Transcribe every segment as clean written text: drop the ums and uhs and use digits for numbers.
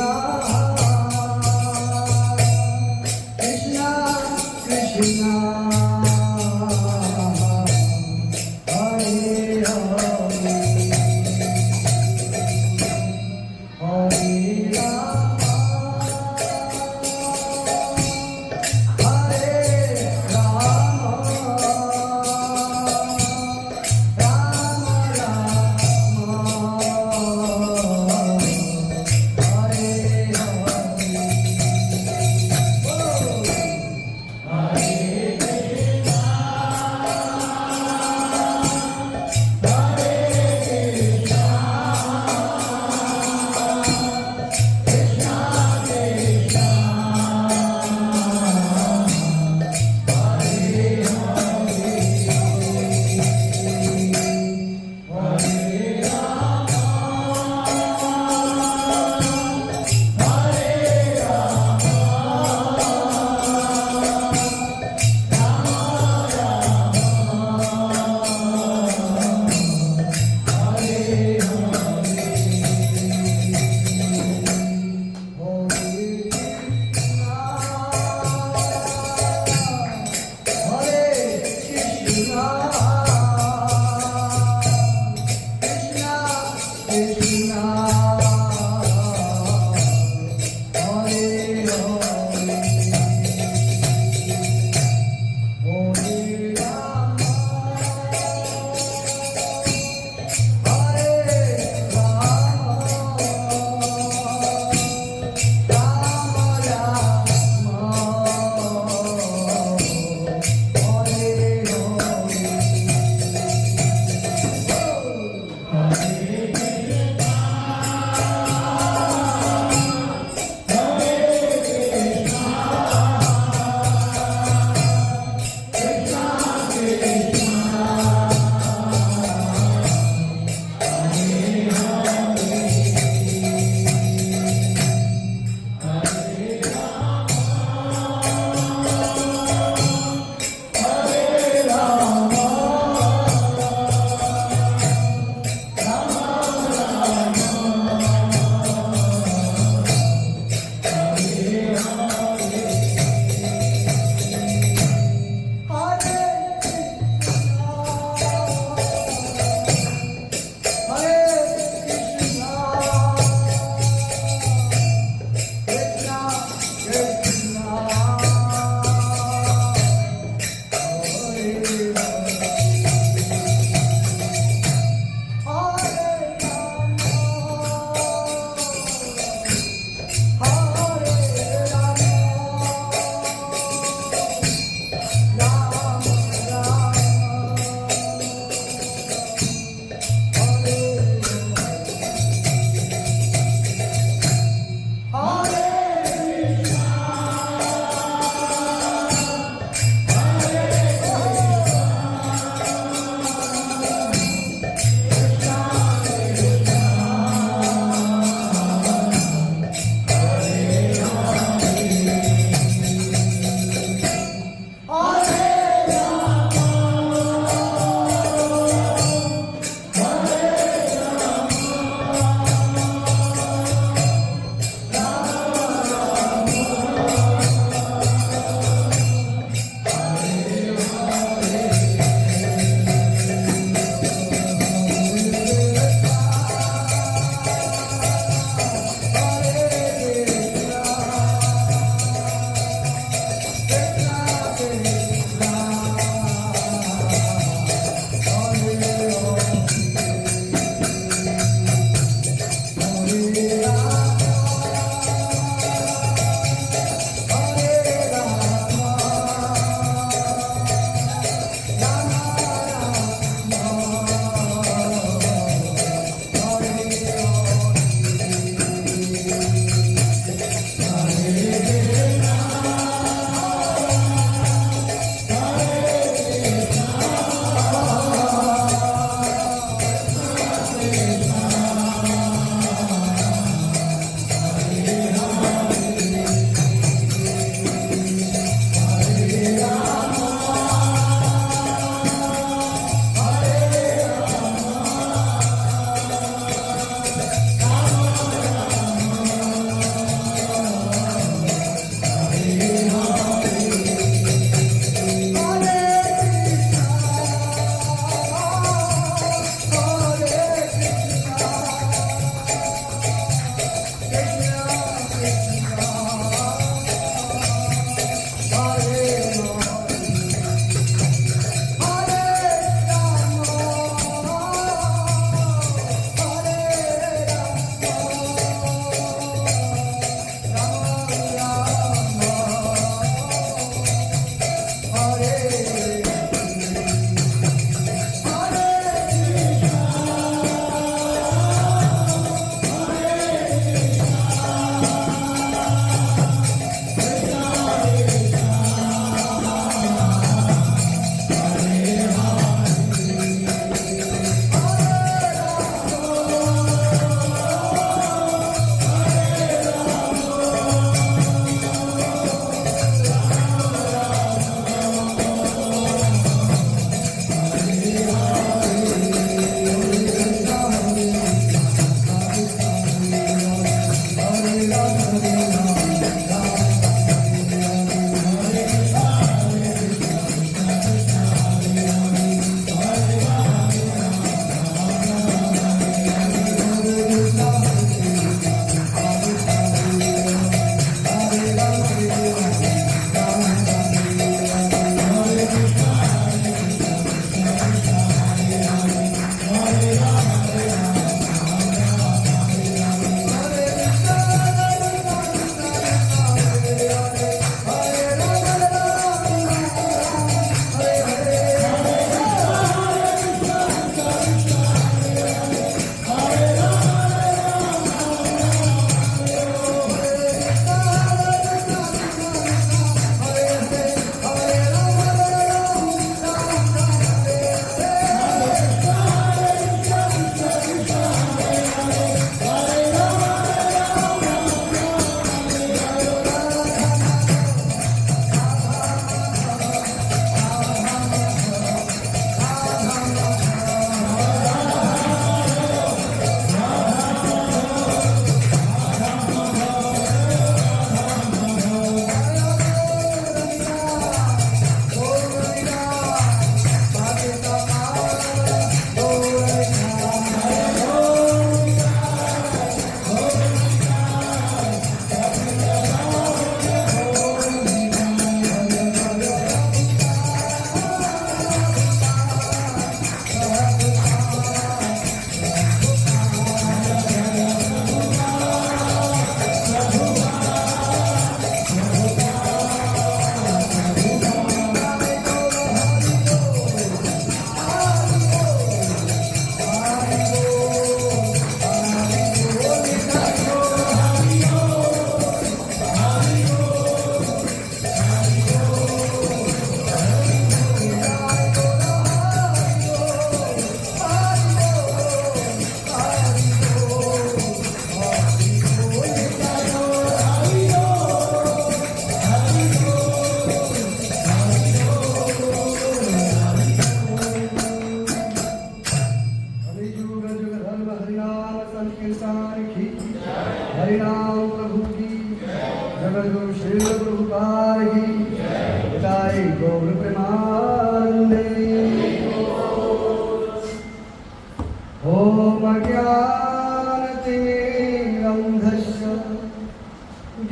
Hare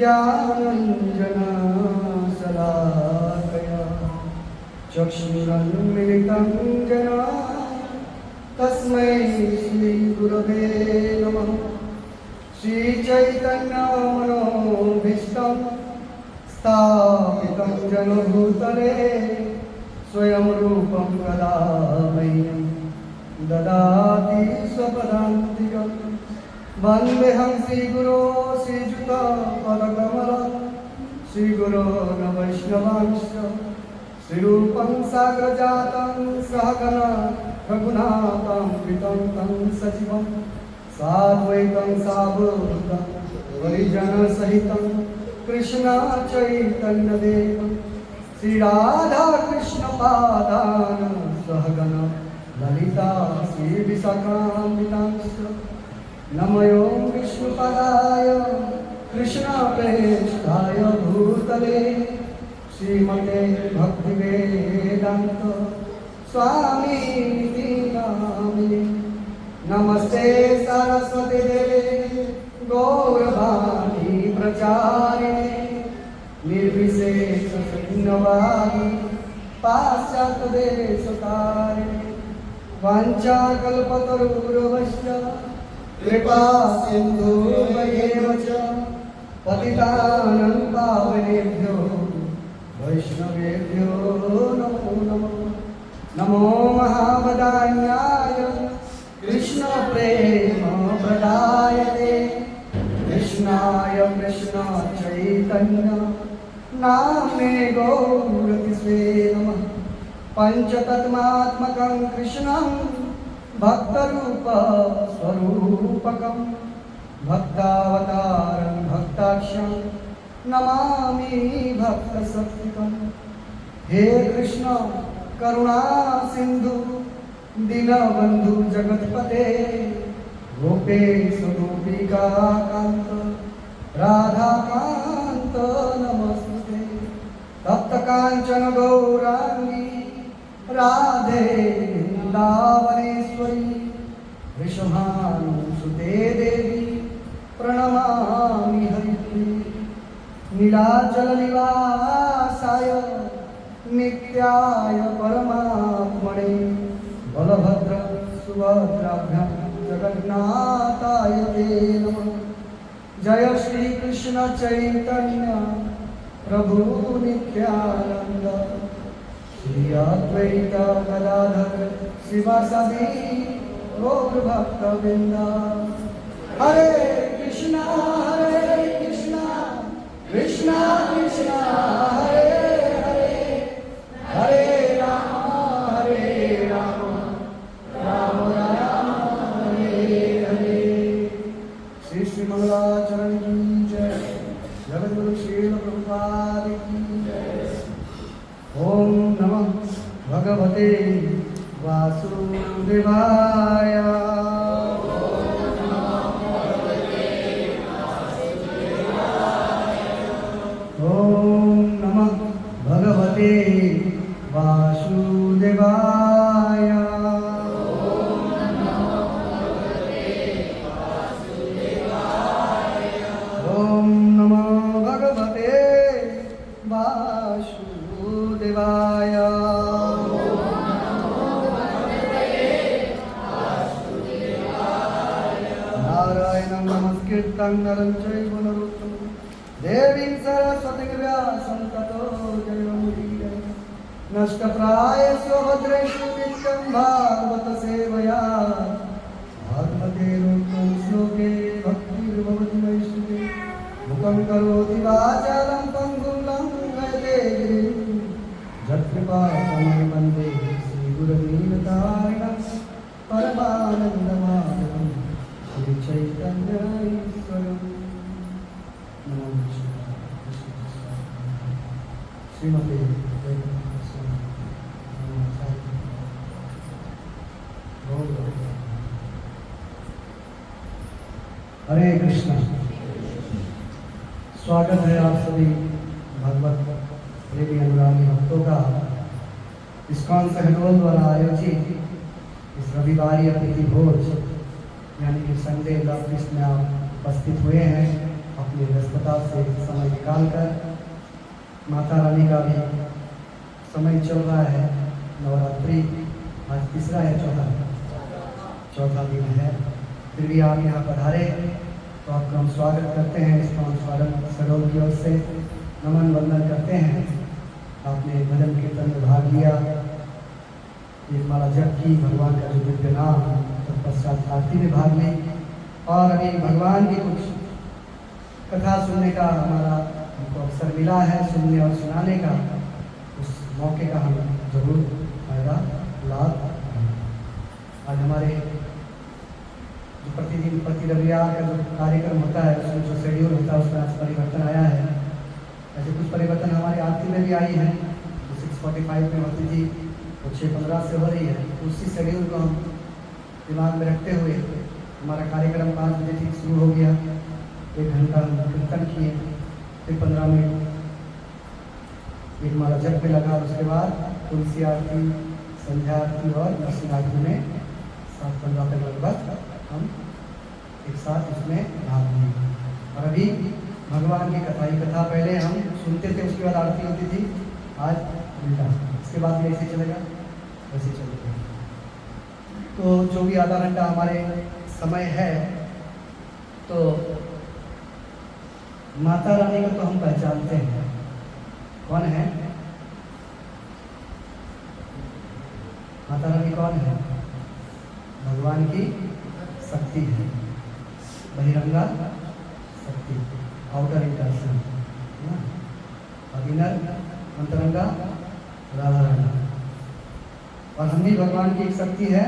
ज्ञानञ्जनशलाकया चक्षुरुन्मिलितं येन तस्मै श्रीगुरवे नमः। श्रीचैतन्यमनोभीष्टं स्थापितं येन भूतले स्वयं रूपं कदा मह्यं ददाति स्वपदान्तिकम्। वन्देऽहं श्रीगुरो श्रीयुतपदकमलं श्रीगुरो न वैष्णवांश्च श्रीरूपं साग्रजातं सहगना रघुनाथं कृतं तं सजीवं साद्वैतं सावधूतं परिजनसहितं कृष्ण चैतन्यदेवं श्रीराधाकृष्णपादान् सहगना ललिता श्रीविशाखान्वितांश्च नमो विष्णुपदाय कृष्णप्रेष्ठाय भूतले श्रीमते भक्तिवेदान्त स्वामीति नामिने। नमस्ते सरस्वती देवे गौरवाणी प्रचारिणे निर्विशेषशून्यवादी पाश्चात्यदेशतारिणे वाञ्छाकल्पतरुर्भश्च कृपा सिन्धुर्भ्येव च पतितानं पावनेभ्यो वैष्णवेभ्यो नमो नमः। नमो महावदान्याय कृष्णप्रेमप्रदायते कृष्णाय कृष्ण चैतन्य नाम्ने गौरतिसे नमः। पञ्चतत्त्वात्मकं कृष्णं भक्तरूप स्वरूपकं भक्तावतारं भक्ताख्यं नमामि भक्तशक्तिकं। हे कृष्ण करुणा सिंधु दीनबंधु जगतपते गोपेश गोपिका कांत राधाकान्त नमस्ते। तप्त कांचन गौरांगी राधे वृंदावनेश्वरी वृषभानुसुते देवी प्रणमामि हरिप्रिये। नीलाचल निवासाय नित्याय परमात्मने बलभद्र सुभद्राभ्यां जगन्नाथाय ते नमः। जय श्री कृष्ण चैतन्य प्रभु नित्यानंद श्री अद्वैत गदाधर शिवासादि गौर भक्तवृंद। हरे कृष्णा कृष्णा कृष्णा हरे हरे, हरे राम राम राम हरे हरे। श्री श्री मंगलाचरण की जय। जगद्गुरु श्रील प्रभुपाद की जय। ओम नमः भगवते वासुदेवाय। ओम नमः भगवते वासुदेवाय। ओम नमः भगवते वासुदेवाय। नारायणं नमस्कृतं नरं चैव नरोत्तमं देवीं सरस्वतीं व्यासं ततो जयमुदीरये। नष्टप्रायेषु भद्रेषु नित्यं भागवत सेवया भागवते रूपं श्लोके भक्तिर्भवति वैष्णवे। मुखं करोति वाचालं पङ्गुं लङ्घयते गिरिं यत्कृपातमहं वन्दे श्रीगुरुदीनतारिणं परमानन्दमाधवं श्रीचैतन्यईश्वरम्। श्रीमते हरे कृष्णा। स्वागत है आप सभी भगवत प्रेमी अनुरागी भक्तों का इस्कॉन सहडोल द्वारा आयोजित इस रविवारी अतिथि भोज यानी कि संडे लव फिस्ट में आप उपस्थित हुए हैं। अपनी व्यस्तता से समय निकालकर माता रानी का भी समय चल रहा है। नवरात्रि आज तीसरा या चौथा दिन है, फिर भी आप यहाँ पधारे तो आपका हम स्वागत करते हैं। इस्कॉन सहडोल की ओर से नमन वंदन करते हैं। आपने भजन कीर्तन में भाग लिया, एक माला जप की, भगवान का जो दिव्य नाम, तत्पश्चात आरती में भाग ली और अभी भगवान की कुछ कथा सुनने का हमारा हमको अवसर मिला है, सुनने और सुनाने का। उस मौके का हम जरूर फायदा लाभ। आज हमारे जो प्रतिदिन प्रति रविवार का जो कार्यक्रम होता है उसमें जो शेड्यूल होता है उसमें आज परिवर्तन आया है। ऐसे कुछ परिवर्तन हमारी आरती में भी आई है। जो 6:45 में होती थी वो 6:15 से हो रही है। तो उसी शेड्यूल को हम दिमाग में रखते हुए हमारा कार्यक्रम 5 बजे ठीक शुरू हो गया। 1 घंटा हम कीर्तन किए, फिर 15 मिनट एक माला जप में लगा। उसके बाद तुलसी आरती, संध्या आरती और नरसिंह आरती में 7:15 तक लगभग हम एक साथ उसमें भाग लिए। और अभी भगवान की कथा ही कथा पहले हम सुनते थे, उसके बाद आरती होती थी। आज उल्टा, इसके बाद भी ऐसे चलेगा, वैसे चलेगा। तो जो भी आधा घंटा हमारे समय है, तो माता रानी को तो हम पहचानते हैं। कौन है माता रानी? कौन है? भगवान की शक्ति है, बहिरंगा शक्ति, आउटर इंटरसन, और इनर अंतरंगा राधा रानी। और हम भी भगवान की एक शक्ति है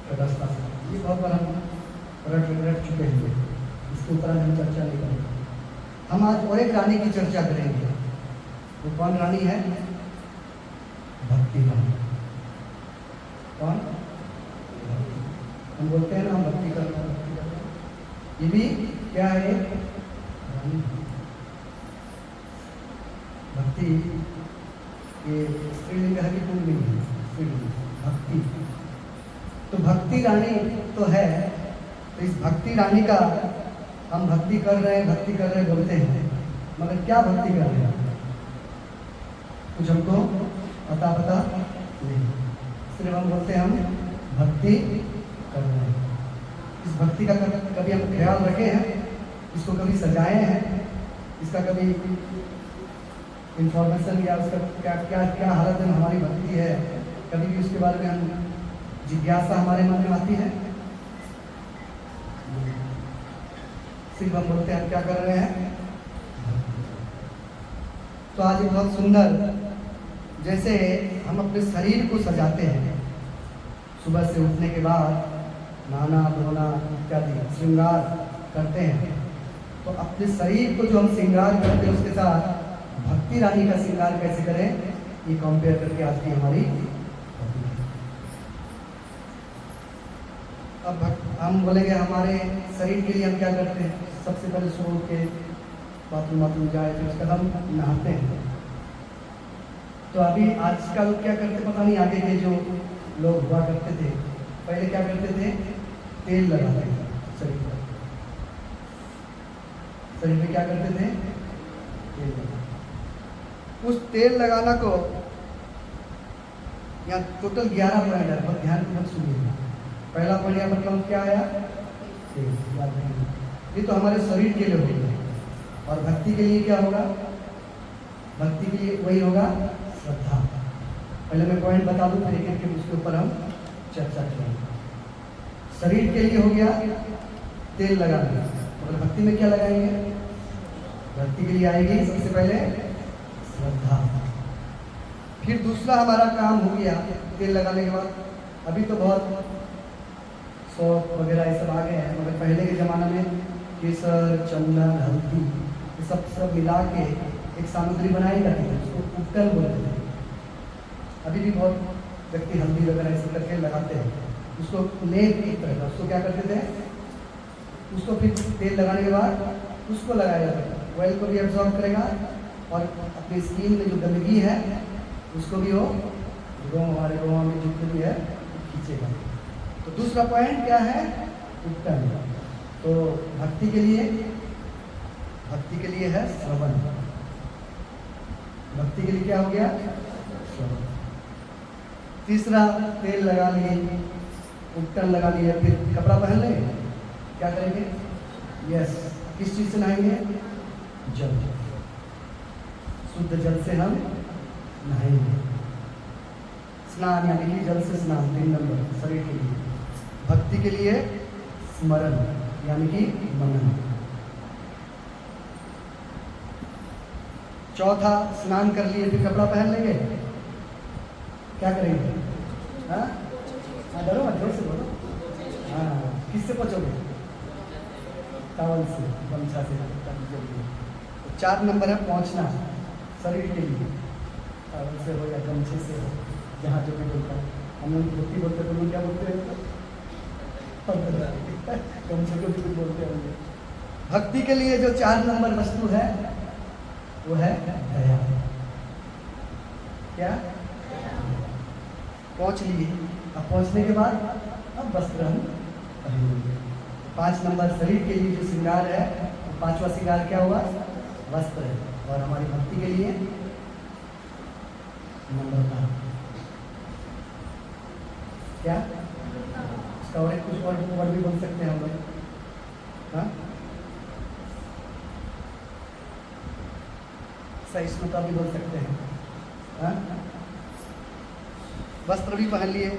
तटस्था शक्ति। ये बहुत बार हम रट चुके हैं, इसके ऊपर हम चर्चा नहीं करेंगे। हम आज और एक रानी की चर्चा करेंगे। वो कौन रानी है? भक्ति रानी। कौन? हम बोलते हैं ना हम भक्ति करना, ये भी क्या है? रानी। भक्ति ये स्त्रीलिंग है कि पुल्लिंग है? स्त्रीलिंग। भक्ति, तो भक्ति रानी तो है। तो इस भक्ति रानी का हम भक्ति कर रहे हैं बोलते हैं, मगर क्या भक्ति कर रहे हैं कुछ हमको पता नहीं। सिर्फ हम बोलते हैं हम भक्ति कर रहे हैं। इस भक्ति का कभी हम ख्याल रखे हैं? इसको कभी सजाए हैं? इसका कभी इंफॉर्मेशन या उसका क्या क्या क्या हालत में हमारी भक्ति है, कभी भी उसके बारे में हम जिज्ञासा हमारे मन में आती है? सिर्फ हम बोलते हैं हम क्या कर रहे हैं। तो आज एक बहुत सुंदर, जैसे हम अपने शरीर को सजाते हैं, सुबह से उठने के बाद नहाना धोना इत्यादि श्रृंगार करते हैं, तो अपने शरीर को जो हम श्रृंगार करते हैं उसके साथ भक्ति रानी का श्रृंगार कैसे करें, ये कंपेयर करके आज की हमारी। अब हम बोलेंगे हमारे शरीर के लिए हम क्या करते हैं। सबसे पहले सो के बाथरूम जाए, फिर उसके बाद हम नहाते हैं। तो अभी आजकल क्या करते पता नहीं, आगे के जो लोग हुआ करते थे, पहले क्या करते थे, तेल लगाते थे शरीर पर। शरीर में क्या करते थे, तेल लगाते। उस तेल लगाना को यहाँ टोटल 11 पॉइंट है, बहुत ध्यान पूर्वक सुनिए। पहला पॉइंट यहाँ मतलब क्या आया, तेल। ये तो हमारे शरीर के लिए हो गया। और भक्ति के लिए क्या होगा, भक्ति के लिए वही होगा श्रद्धा। पहले मैं पॉइंट बता दूं, फिर एक उसके ऊपर हम चर्चा करेंगे। शरीर के लिए हो गया तेल लगाना, और भक्ति में क्या लगाएंगे, भक्ति के लिए आएगी सबसे पहले श्रद्धा। फिर दूसरा हमारा काम हो गया तेल लगाने के बाद। अभी तो बहुत सौंफ वगैरह ये सब आ गए हैं, मगर पहले के ज़माना में केसर, चंदन, हल्दी ये सब मिला के एक सामग्री बनाई जाती है, उसको उपटन बोलते हैं। अभी भी बहुत व्यक्ति हल्दी वगैरह ऐसे करके लगाते हैं, उसको लेप एक तरह का, उसको क्या करते थे, उसको फिर तेल लगाने के बाद उसको लगाया जाता है। ऑयल को भी एब्जॉर्ब करेगा और अपनी स्किन में जो गंदगी है उसको भी वो हमारे गाँव में जितने भी है खींचेगा। तो दूसरा पॉइंट क्या है, उपटन। तो भक्ति के लिए है श्रवण। भक्ति के लिए क्या हो गया, श्रवण। तीसरा तेल लगा लिए, उपटन लगा लिए, फिर कपड़ा पहन लेंगे, क्या करेंगे, यस, किस चीज से नहाएंगे, जल, शुद्ध जल से हम नहाएंगे। स्नान यानी कि जल से स्नान, 3 नंबर शरीर के लिए। भक्ति के लिए स्मरण यानी कि मनन। चौथा स्नान कर लिए, फिर कपड़ा पहन लेंगे, क्या करेंगे, हाँ डरो मत, जोर से बोलो, हाँ किससे पहुँचोगे, टॉवल से, गमछा से। तो 4 नंबर है पहुँचना शरीर के लिए, टॉवल से हो या गमछे से हो, जहाँ जो भी बोलता है। हम लोग धोती बोलते हैं, तो लोग क्या बोलते हैं, गमछे को भी बोलते होंगे। भक्ति के लिए जो 4 नंबर वस्तु है वो है दया। क्या, पहुँच लिए, अब पहुँचने के बाद अब वस्त्र हम पहनेंगे। 5 नंबर शरीर के लिए जो श्रृंगार है, 5वां श्रृंगार क्या हुआ, वस्त्र है। और हमारी भक्ति के लिए नम्रता। क्या इसका और कुछ और भी बोल सकते हैं हम लोग, हाँ, सहिष्णुता भी बोल सकते हैं, हाँ? वस्त्र भी पहन लिए।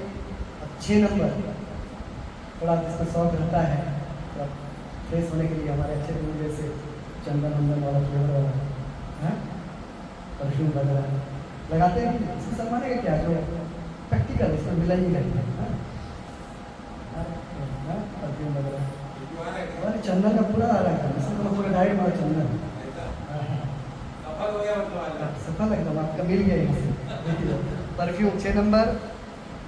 6 नंबर थोड़ा जिसमें शौक रहता है थोड़ा फ्रेश होने के लिए, हमारे अच्छे दिन जैसे चंदन वंदन वाला फ्लेवर वाला, हाँ, परफ्यूम वगैरह लगाते हैं। इसको सम्माने का क्या, जो प्रैक्टिकल इसमें मिला ही करते हैं, परफ्यूम वगैरह। हमारे चंदन का पूरा आ रहा है, इसमें पूरा डाइट हमारा चंदन सफल एकदम आपका मिल गया है परफ्यूम। 6 नंबर।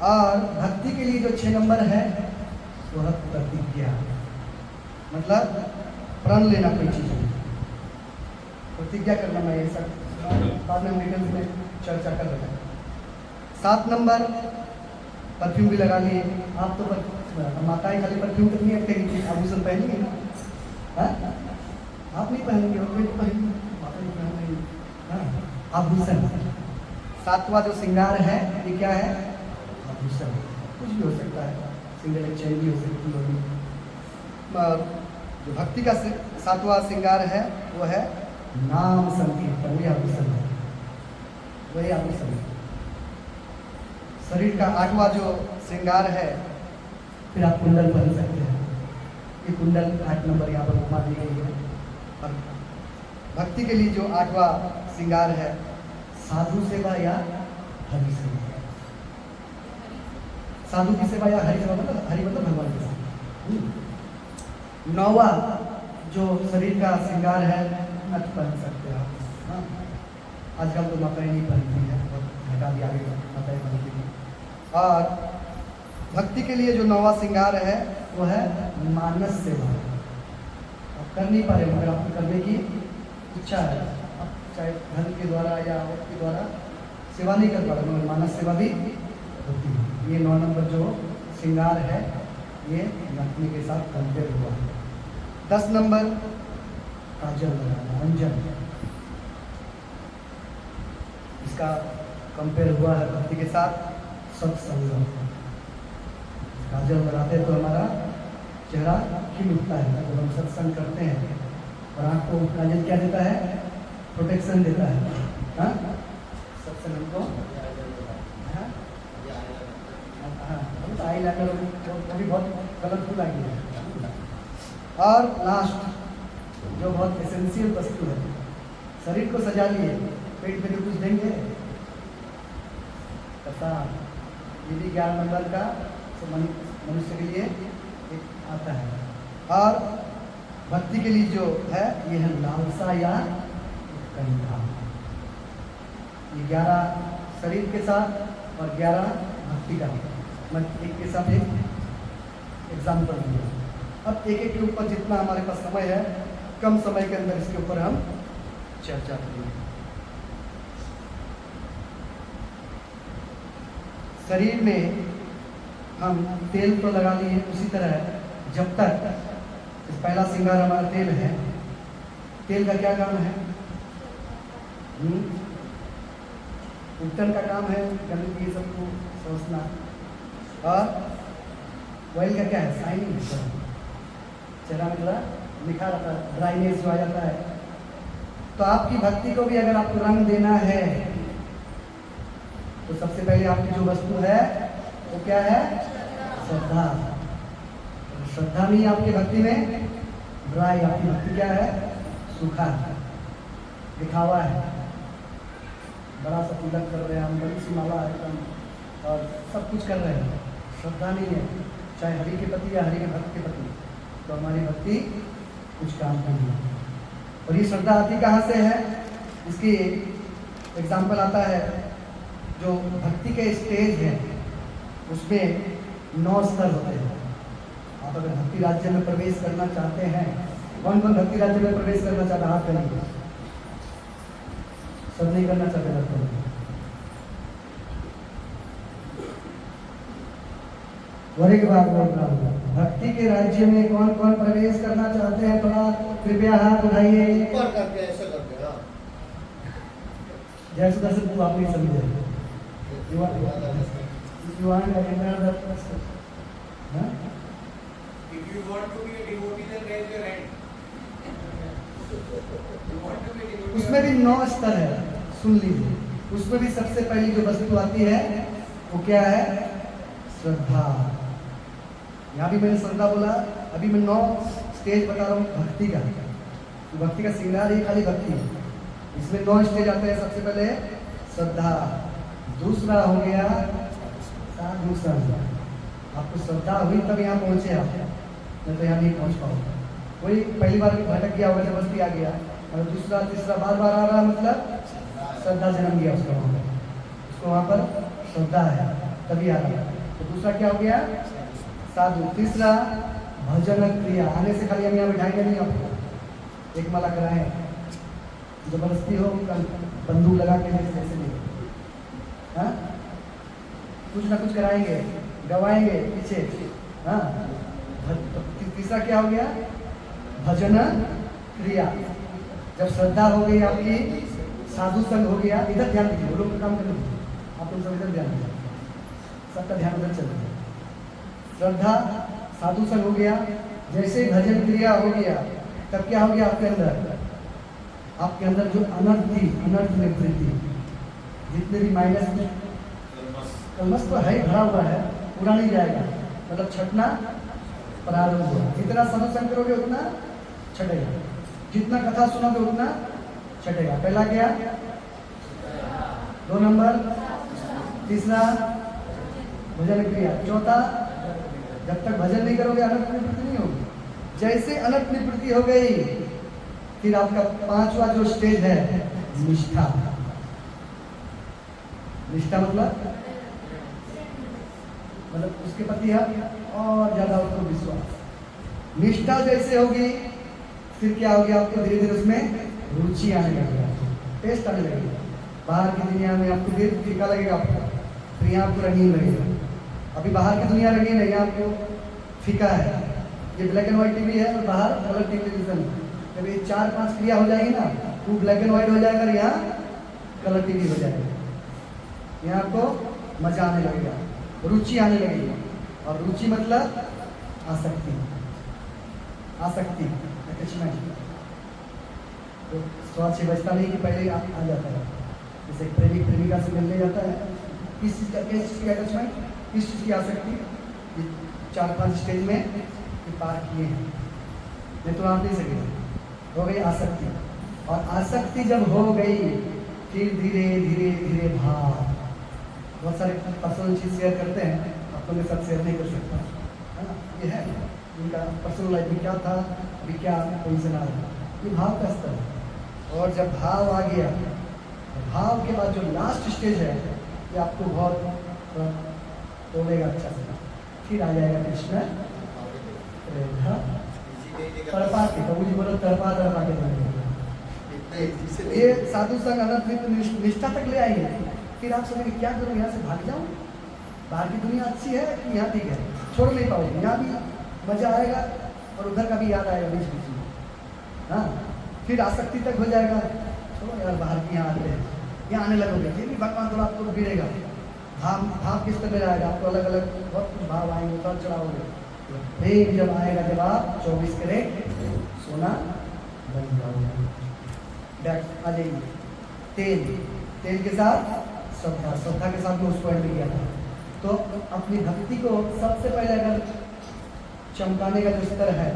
और भक्ति के लिए जो 6 नंबर है वो है प्रतिज्ञा, मतलब प्रण लेना कोई चीज़ में। प्रतिज्ञा करना मैं ये सब बाद में हम डिटेल्स में चर्चा कर रहे हैं। 7 नंबर परफ्यूम भी लगा लिए। आप तो माताएं खाली परफ्यूम तक नहीं रखेंगी, आभूषण पहनेंगे ना? हाँ? आप नहीं पहनेंगे और कोई तो पहनेंगे, माता नहीं पहनेंगे। हाँ, आभूषण। 7वां जो श्रृंगार है ये क्या है? आभूषण। कुछ भी हो सकता है, सिंगल चेन भी हो सकती होगी। जो भक्ति का 7वां श्रृंगार है वो है नाम संकीर्तन। वही आभूषण है, वही आभूषण है। शरीर का 8वां जो श्रृंगार है, फिर आप कुंडल पहन सकते हैं। ये कुंडल 8 नंबर यहाँ पर उपमा दी गई है। और भक्ति के लिए जो 8वां श्रृंगार है, साधु सेवा या हरि सेवा। साधु की सेवा या हरि सेवा, मतलब हरि मतलब भगवान की सेवा। 9वां जो शरीर का श्रृंगार है, नथ पहन सकते हैं आप। हाँ, आजकल तो माताएं नहीं पहनती है, बहुत घटा दिया गया माताएं पहनती है। और भक्ति के लिए जो 9वां श्रृंगार है वो है मानस सेवा। आप कर नहीं पा रहे, मगर आपको करने की इच्छा है, आप चाहे धन के द्वारा या औरत के द्वारा सेवा नहीं कर पा रहे, मगर मानस सेवा भी होती है। ये 9 नंबर जो श्रृंगार है ये नथनी के साथ कंपेयर हुआ है। 10 नंबर काजल लगाना, अंजन, इसका कंपेयर हुआ है भक्ति के साथ सत्संग। काजल लगाते हैं तो हमारा चेहरा खिल उठता है जब हम सत्संग करते हैं। और आपको काजल क्या देता है? प्रोटेक्शन देता है। हाँ, सत्संग हमको आई लाइनर वो भी बहुत कलरफुल आई है। और लास्ट जो बहुत एसेंशियल वस्तु है, शरीर को सजा लिए, पेट में तो कुछ देंगे पता। ये भी 11 नंबर का मनुष्य के लिए एक आता है। और भक्ति के लिए जो है ये है लालसा या उत्कंठा। ये 11 शरीर के साथ और 11 भक्ति का। मैं एक के साथ एक एग्जाम्पल दिया। अब एक एक के ऊपर जितना हमारे पास समय है, कम समय के अंदर इसके ऊपर हम चर्चा करेंगे। शरीर में हम तेल तो लगा लिए, उसी तरह जब तक पहला श्रृंगार हमारा तेल है। तेल का क्या काम है? उपटन का काम है, गंदगी सबको सोचना। और ऑयल का क्या है? शाइनिंग, चेहरा में थोड़ा निखार आता है, ड्राइनेस जो आ जाता है। तो आपकी भक्ति को भी अगर आपको रंग देना है तो सबसे पहले आपकी जो वस्तु है वो क्या है? श्रद्धा। श्रद्धा नहीं आपकी भक्ति में ड्राई, आपकी भक्ति क्या है? सूखा, दिखावा है। बड़ा सा तिलक कर रहे हैं हम, बड़ी सी माला एकदम और सब कुछ कर रहे हैं, श्रद्धा नहीं है, चाहे हरि के प्रति या हरि के भक्त के प्रति, तो हमारी भक्ति कुछ काम नहीं है। और ये श्रद्धा आती कहाँ से है? इसकी एग्जाम्पल आता है जो भक्ति के स्टेज है उसमें 9 स्तर होते हैं। आप अगर भक्ति राज्य में प्रवेश करना चाहते हैं, कौन कौन भक्ति राज्य में प्रवेश करना चाहता है? हाथ करेंगे, सब नहीं करना चाहते लगता। और एक बात बोल रहा हूँ, भक्ति के राज्य में कौन कौन प्रवेश करना चाहते हैं? थोड़ा कृपया हाथ उठाइए। ऊपर करके ऐसे करके। जय सुदर्शन को आप नहीं समझे। You want to enter the If you want to be a devotee, then raise your hand. You want to be a devotee? उसमें भी 9 स्तर है, सुन लीजिए। उसमें भी सबसे पहली जो वस्तु आती है वो क्या है? श्रद्धा। यहाँ भी मैंने श्रद्धा बोला, अभी मैं 9 स्टेज बता रहा हूँ भक्ति का। भक्ति का श्रृंगार ही खाली भक्ति है, इसमें 9 स्टेज आते हैं। सबसे पहले श्रद्धा, दूसरा हो गया साधु संग। आपको श्रद्धा हुई तब यहाँ पहुँचे आप, नहीं तो यहाँ नहीं पहुँच पाओगे। वही पहली बार भटक गया, वजह बस्ती आ गया, और दूसरा तीसरा बार बार आ रहा, मतलब श्रद्धा जन्म गया उसका वहाँ पर, उसको वहाँ पर श्रद्धा है तभी आ रहा। तो दूसरा क्या हो गया? साधु। तीसरा भजन क्रिया। आने से खाली हम यहाँ बिठाएंगे नहीं, आपको एक माला कराएं, जबरदस्ती हो बंदूक लगा के ऐसे नहीं, हाँ कुछ ना कुछ कराएंगे, गवाएंगे पीछे, हाँ। तीसरा क्या हो गया? भजन क्रिया। जब श्रद्धा हो गई आपकी, साधु संग हो गया, इधर ध्यान दीजिए, वो लोग काम करने दीजिए, आप लोग सब इधर ध्यान दीजिए, सबका ध्यान उधर चल रहा है। श्रद्धा साधु संग हो गया, जैसे ही भजन क्रिया हो गया तब क्या हो गया आपके अंदर? आपके अंदर जो अनर्थ थी, अनर्थ निवृत्ति, जितने भी माइनस कलमस तो है भरा हुआ है, पूरा नहीं जाएगा, मतलब छटना प्रारंभ होगा। जितना सत्संग करोगे उतना छटेगा, जितना कथा सुनोगे उतना छटेगा। पहला क्या? 2 नंबर। तीसरा भजन क्रिया। चौथा, जब तक भजन नहीं करोगे अनर्थ निवृत्ति नहीं होगी। जैसे अनर्थ निवृत्ति हो गई, फिर आपका 5वां जो स्टेज है निष्ठा। निष्ठा मतलब उसके प्रति और ज्यादा उसको विश्वास। निष्ठा जैसे होगी फिर क्या होगी? आपको धीरे धीरे उसमें रुचि आने लगेगा, टेस्ट आने लगेगा। बाहर की दुनिया में आपको फिर फीका लगेगा, आपको फिर यहाँ आपको रंगीन लगेगा। अभी बाहर की दुनिया रंगीन है, यहाँ आपको फीका है। ये ब्लैक एंड व्हाइट टीवी है और बाहर कलर टेलीविजन। जब ये 4-5 क्रिया हो जाएगी ना, वो ब्लैक एंड व्हाइट हो जाएगा और यहाँ कलर टीवी हो जाएगा। यहाँ आपको मजा आने लगेगा, रुचि आने लगेगी। और रुचि मतलब आसक्ति, आसक्ति अटैचमेंट। तो स्वाद से बचता नहीं कि पहले आ जाता है। जैसे प्रेमिक प्रेमिका से मिलने जाता है, किस चीज़ की अटैचमेंट, किस चीज़ की आसक्ति, 4-5 स्टेज में पार किए हैं, नहीं तो आप नहीं सकेंगे। हो गई आसक्ति। और आसक्ति जब हो गई फिर धीरे धीरे धीरे भाव। बहुत सारे पर्सनल चीज़ शेयर करते हैं, आप लोगों के साथ शेयर नहीं कर सकता, है ना। ये है इनका पर्सनल लाइफ में क्या था, अभी क्या पोजिशन आ रहा है, ये भाव का स्तर है। और जब भाव आ गया, भाव के बाद जो लास्ट स्टेज है ये आपको बहुत तोड़ेगा अच्छा से। फिर आ जाएगा कृष्ण तड़पा के, तो मुझे बोलो तड़पा तड़पा के। ये साधु संग अनंत निष्ठा तक ले आएंगे। फिर आप सोचेंगे क्या करूँ, यहाँ से भाग जाऊँ, बाहर की दुनिया अच्छी है कि यहाँ ठीक है, छोड़ नहीं पाओगे। यहाँ भी मजा आएगा और उधर का भी याद आएगा बीच बीच में, हाँ। फिर आसक्ति तक हो जाएगा, चलो यार बाहर की यहाँ आते हैं, यहाँ आने लगोगे, फिर भी भगवान थोड़ा आपको भिड़ेगा। भाव किस तरह आएगा? आपको अलग अलग बहुत कुछ भाव आएंगे, उतार चढ़ाओगे। प्रेम जब आएगा, जब आप 24 कैरेट सोना बन जाओगे, आ जाएंगे। तेल के साथ श्रद्धा के साथ में उसको एंड किया था। तो अपनी भक्ति को सबसे पहले अगर चमकाने का जो स्तर है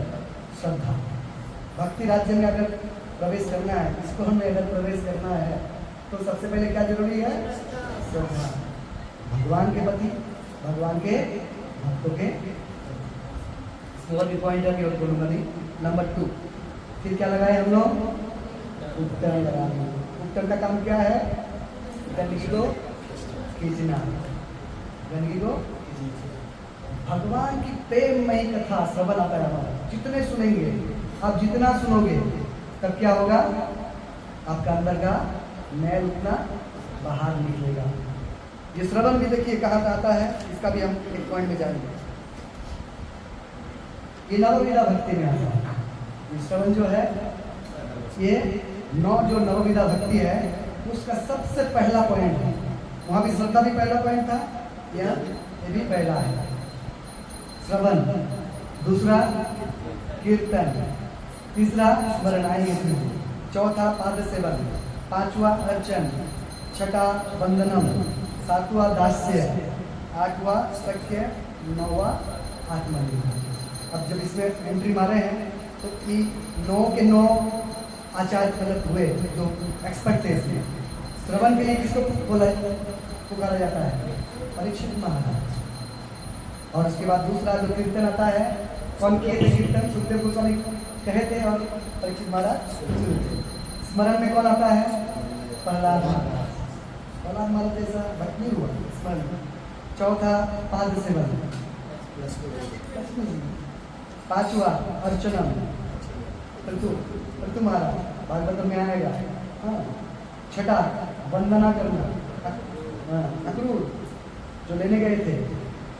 श्रद्धा। भक्ति राज्य में अगर प्रवेश करना है, इसको हमें अगर प्रवेश करना है तो सबसे पहले क्या जरूरी है? श्रद्धा। भगवान के प्रति, भगवान के भक्तों के। और भी पॉइंट है और बोलूँगा नहीं। नंबर 2 फिर क्या लगाए हम लोग? उत्तर लगाए। उत्तर का काम क्या है? गंदगी को खींचना, गंदगी को भगवान की प्रेममयी कथा श्रवण आता है हमारा। जितने सुनेंगे, आप जितना सुनोगे तब क्या होगा? आपका अंदर का मैल उतना बाहर निकलेगा। ये श्रवण भी देखिए कहाँ का आता है, इसका भी हम एक पॉइंट में जाएंगे। ये नवविधा भक्ति में आता है। ये श्रवण जो है, ये जो नवविधा भक्ति है उसका सबसे पहला पॉइंट है। वहाँ भी श्रद्धा भी पहला पॉइंट था, ये भी पहला है श्रवण। दूसरा कीर्तन, तीसरा स्मरण आएंगे, चौथा पाद सेवन, पांचवा अर्चन, छठा वंदनम, सातवां दास्य, आठवां सख्य, नौवां आत्मनिर्भर। अब जब इसमें एंट्री मारे हैं तो ये 9 के 9 आचार्य प्रदत्त हुए जो एक्सपर्ट थे इसमें। श्रवण के लिए किसको पुकारा जाता है? परीक्षित महाराज। और उसके बाद दूसरा जो कीर्तन आता है, कौन किए थे कीर्तन? सुखदेव गोस्वामी कहे थे और परीक्षित महाराज सुने थे। स्मरण में कौन आता है? प्रहलाद महाराज। प्रहलाद महाराज जैसा भक्ति हुआ स्मरण। चौथा पाद सेवन, पांचवा अर्चनम, प्रतु महाराज भागवत में आएगा। हाँ, छठा वंदना करना, हाँ, अक्रूर जो लेने गए थे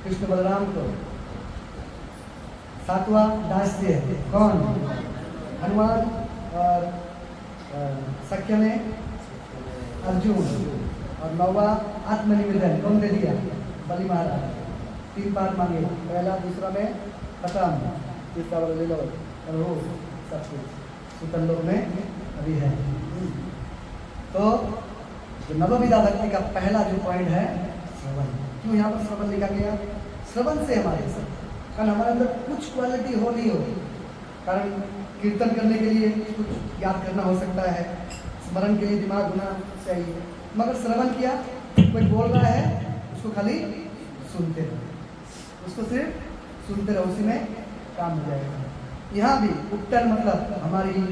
कृष्ण बलराम को। सातवां दास्य, कौन? हनुमान और सख्य में अर्जुन। और नौवा आत्मनिवेदन, कौन दे दिया? बलि महाराज। 3 बार मांगे, पहला दूसरा में खत्म, तीसरा वाला ले लो और वो सब कुछ सुतल लोक में अभी है। तो जो नवविधा भक्ति का पहला जो पॉइंट है श्रवण। क्यों यहाँ पर श्रवण लिखा गया? श्रवण से हमारे सब, कारण हमारे अंदर कुछ क्वालिटी हो नहीं हो, कारण कीर्तन करने के लिए कुछ याद करना हो सकता है, स्मरण के लिए दिमाग होना चाहिए, मगर श्रवण किया, कोई बोल रहा है उसको खाली सुनते रहो, उसको सिर्फ सुनते रहो, उसी में काम हो जाएगा। यहाँ भी उत्तर मतलब हमारी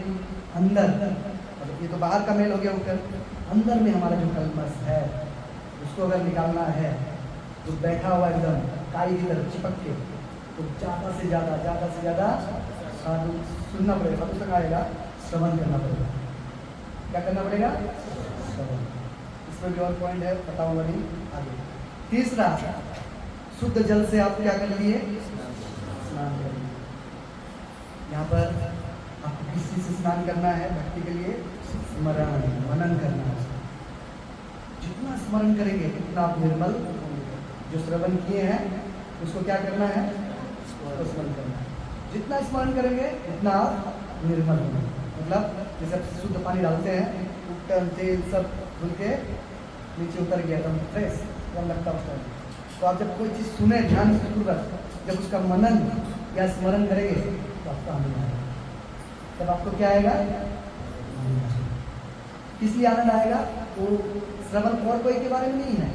अंदर, ये तो बाहर का मेल हो गया, उत्तर अंदर में हमारा जो कल्मश है उसको अगर निकालना है, तो बैठा हुआ एकदम काई की तरफ चिपक के, तो ज़्यादा से ज़्यादा साधु सुनना पड़ेगा, साधु तक आएगा, श्रवण करना पड़ेगा। क्या करना पड़ेगा? श्रवण। इसमें भी और पॉइंट है, बताऊंगा नहीं आगे। तीसरा, शुद्ध जल से आप क्या कर लिए? स्नान कर लिए। यहाँ पर आपको किस चीज़ से स्नान करना है? भक्ति के लिए स्मरण, मनन करना है। जितना स्मरण करेंगे उतना आप निर्मल होंगे। जो श्रवण किए हैं उसको क्या करना है? उसको स्मरण करना है। जितना स्मरण करेंगे उतना आप निर्मल होंगे। मतलब जैसे आप शुद्ध पानी डालते हैं, उपटन तेल सब धुल के नीचे उतर गया, एकदम फ्रेश एकदम लगता है। तो आप जब कोई चीज़ सुने ध्यान से पूर्वक, जब उसका मनन या स्मरण करेंगे तो आपका आनंद आएगा। तब आपको क्या आएगा? इसलिए आनंद आएगा तो श्रवण और कोई के बारे में नहीं है,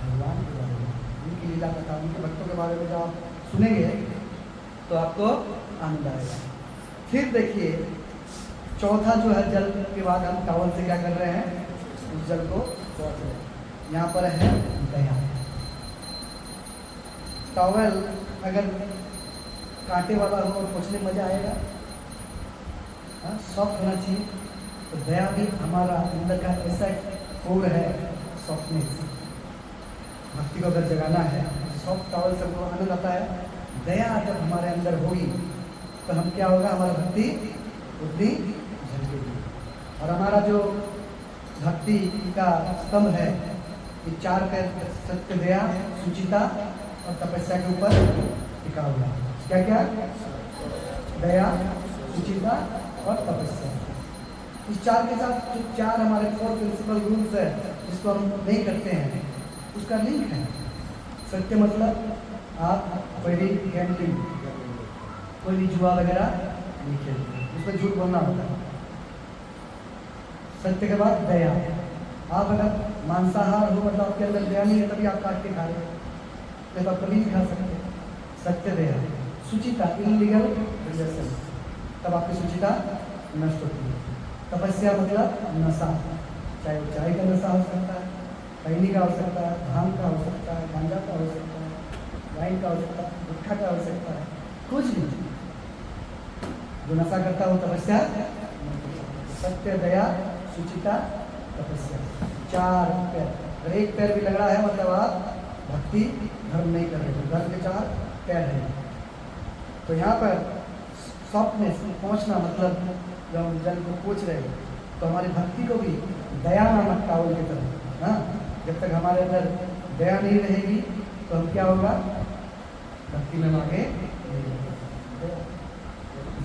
भगवान के बारे में, उनकी लीला कथा, उनके भक्तों के बारे में जब आप सुनेंगे तो आपको आनंद आएगा। फिर देखिए चौथा जो है, जल के बाद हम टॉवल से क्या कर रहे हैं? उस जल को पोंछ रहे हैं। यहाँ पर है दया। टॉवल अगर कांटे वाला हो और पोंछने में मजा आएगा, सॉफ्ट होना चाहिए। तो दया भी हमारा अंदर का ऐसा कोर है, सॉफ्टनेस। भक्ति को अगर जगाना है, सॉफ्ट टॉवल से हमको आनंद आता है। दया जब हमारे अंदर होगी तो हम क्या होगा? हमारा भक्ति उतनी झलकेगी। और हमारा जो भक्ति का स्तंभ है, ये 4 पैर, सत्य, दया, सुचिता और तपस्या के ऊपर टिका हुआ है। क्या क्या? दया, सुचिता और तपस्या। इस 4 के साथ जो 4 हमारे 4 प्रिंसिपल रूल्स है, जिसको हम नहीं करते हैं, उसका लिंक है। सत्य मतलब आप कोई भी गैम्बलिंग, कोई भी जुआ वगैरह नहीं खेलते, उसमें झूठ बोलना होता है। सत्य के बाद दया। आप अगर मांसाहार हो, मतलब आपके अंदर दया नहीं है, तभी आप काट के खा रहे हो, नहीं तो आप कभी नहीं खा सकते। सत्य, दया। सुचिता, इनलीगल रिलेशन, तब आपकी सुचिता नष्ट होती है। तपस्या मतलब नशा, चाहे वो चाय का नशा हो सकता है, खैनी का हो सकता है, भांग का हो सकता है, गांजा का हो सकता है, वाइन का हो सकता है, गुटखा का हो सकता है, कुछ नहीं। जो नशा करता है वो तपस्या। सत्य, दया, सुचिता, तपस्या, 4 पैर। अगर एक पैर भी लग रहा है मतलब आप भक्ति धर्म नहीं कर रहे, धर्म के 4 पैर हैं। तो यहाँ पर सॉफ्टनेस पहुँचना मतलब जब हम जल को पोंछ रहे हैं तो हमारी भक्ति को भी दया नामक टॉवल की तरह, हाँ, जब तक हमारे अंदर दया नहीं रहेगी तो हम क्या होगा? भक्ति में आगे नहीं बढ़ेंगे।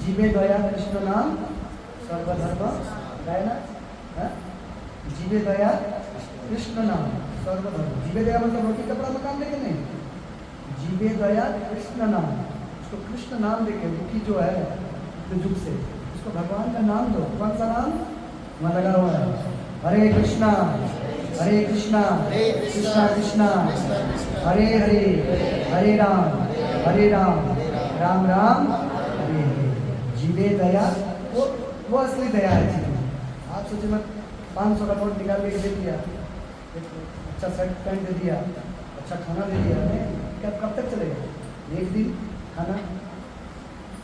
जीवे दया कृष्ण नाम सर्वधर्म गायना, जीवे दया कृष्ण नाम सर्वधर्म। जीवे दया मतलब रोटी कपड़ा मकान लेके नहीं, जीवे दया कृष्ण नाम, उसको कृष्ण नाम देके, दुखी जो है युग से, उसको भगवान का नाम दो। कौन सा नाम? वहाँ लगा हुआ है, हरे कृष्णा कृष्णा कृष्णा हरे हरे, हरे राम राम राम हरे हरे। जीवे दया, वो असली दया है जीवन। आप सोचिए, मैं 500 का नोट निकाल के दे दिया, अच्छा शर्ट पैंट दे दिया, अच्छा खाना दे दिया, क्या कब तक चलेगा? 1 दिन खाना,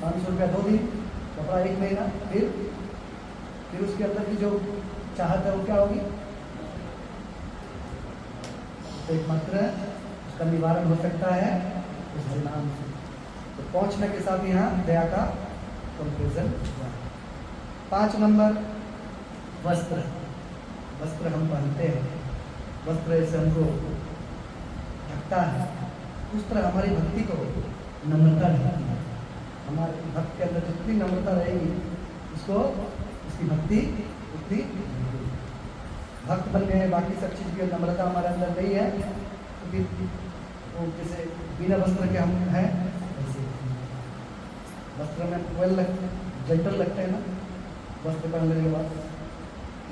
500 रुपया 2 दिन, कपड़ा 1 महीना, फिर उसके अंदर की जो चाहत है वो क्या होगी? तो एकमात्र उसका निवारण हो सकता है उस नाम से। तो पहुंचने के साथ यहाँ दया का कंपेरिजन हुआ। 5 नंबर वस्त्र। वस्त्र हम पहनते हैं, वस्त्र ऐसे हमको ढकता है, उस तरह हमारी भक्ति को नम्रता ढकती है। हमारे भक्त के अंदर जितनी नम्रता रहेगी उसको उसकी भक्ति उतनी भक्त बन गए। बाकी सब चीज़ की नम्रता हमारे अंदर नहीं है क्योंकि वो जैसे बिना वस्त्र के हम हैं, ऐसे वस्त्र में वेल जेंटल लगते हैं ना, वस्त्र पहनने के बाद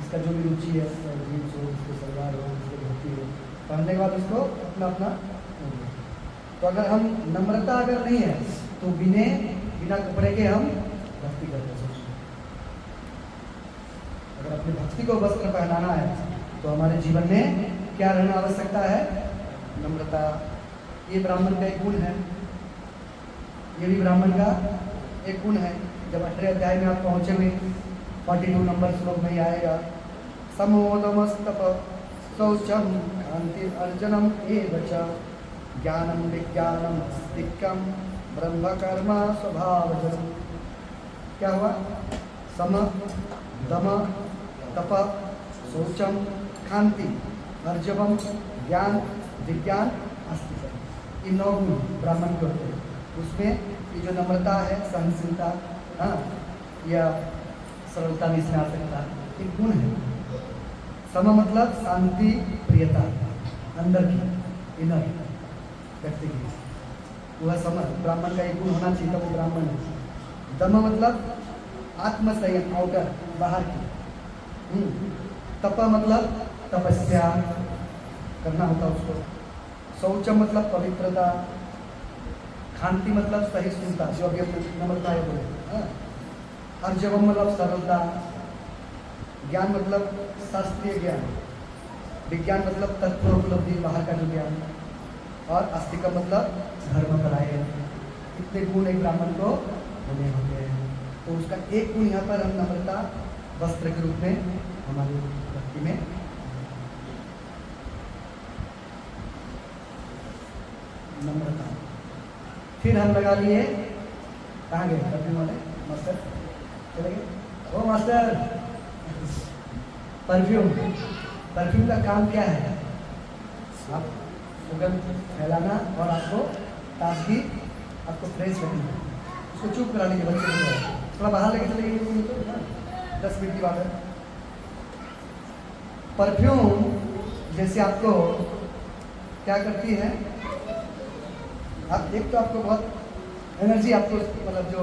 इसका जो भी रुचि है, जीन्स हो, इसके सलवार हो, इसके धोती हो, पहनने के बाद उसको अपना अपना। तो अगर हम नम्रता अगर नहीं है तो बिना कपड़े के हम भक्ति करते सोचते। अगर अपनी भक्ति को वस्त्र पहनाना है तो हमारे जीवन में क्या रहना आवश्यकता है? नम्रता। ये ब्राह्मण का एक गुण है, ये भी ब्राह्मण का एक गुण है। जब 18 अध्याय में आप पहुंचेंगे 42 नंबर श्लोक में ही आएगा, समोदमस्तप शौचम कांति अर्जनम एवच ज्ञानम विज्ञानम आस्तिक्यम ब्रह्म कर्म स्वभावजम। क्या हुआ? सम दम तप शौचम कांति अर्जवम ज्ञान विज्ञान आस्तिक्यम। ये 9 गुण ब्राह्मण के होते हैं। उसमें ये जो नम्रता है, सहनशीलता, हाँ, या सरलता भी इसमें आ सकता है, एक गुण है। सम मतलब शांति, प्रियता, अंदर की, इनर व्यक्ति की, वह सम ब्राह्मण का एक गुण होना चाहिए, तब वो ब्राह्मण है। दम मतलब आत्मसंयम, आउटर, बाहर की। तप मतलब तपस्या करना होता उसको। शौचम मतलब पवित्रता। खांति मतलब सहिष्णुता, जो अभी नम्रता है बोले। अर्जवम मतलब सरलता। ज्ञान मतलब शास्त्रीय ज्ञान। विज्ञान मतलब तत्व उपलब्धि, बाहर का जो ज्ञान। और आस्तिक मतलब धर्मपरायण। इतने गुण एक ब्राह्मण को होने होते हैं। तो उसका एक गुण यहाँ पर हम नम्रता वस्त्र के रूप में हमारी भक्ति में नम्रता। फिर हम लगा लिए, कहाँ गए परफ्यूम वाले मास्टर? चले गए। ओ मास्टर, परफ्यूम का काम क्या है? आप सुगंध फैलाना और आपको ताजगी, आपको फ्रेश रखना। उसको चुप करा लीजिए बच्चे को, थोड़ा बाहर लेके चले गए तो ना, 10 मिनट की बात है। परफ्यूम जैसे आपको क्या करती है, आप एक तो आपको बहुत एनर्जी, आपको मतलब जो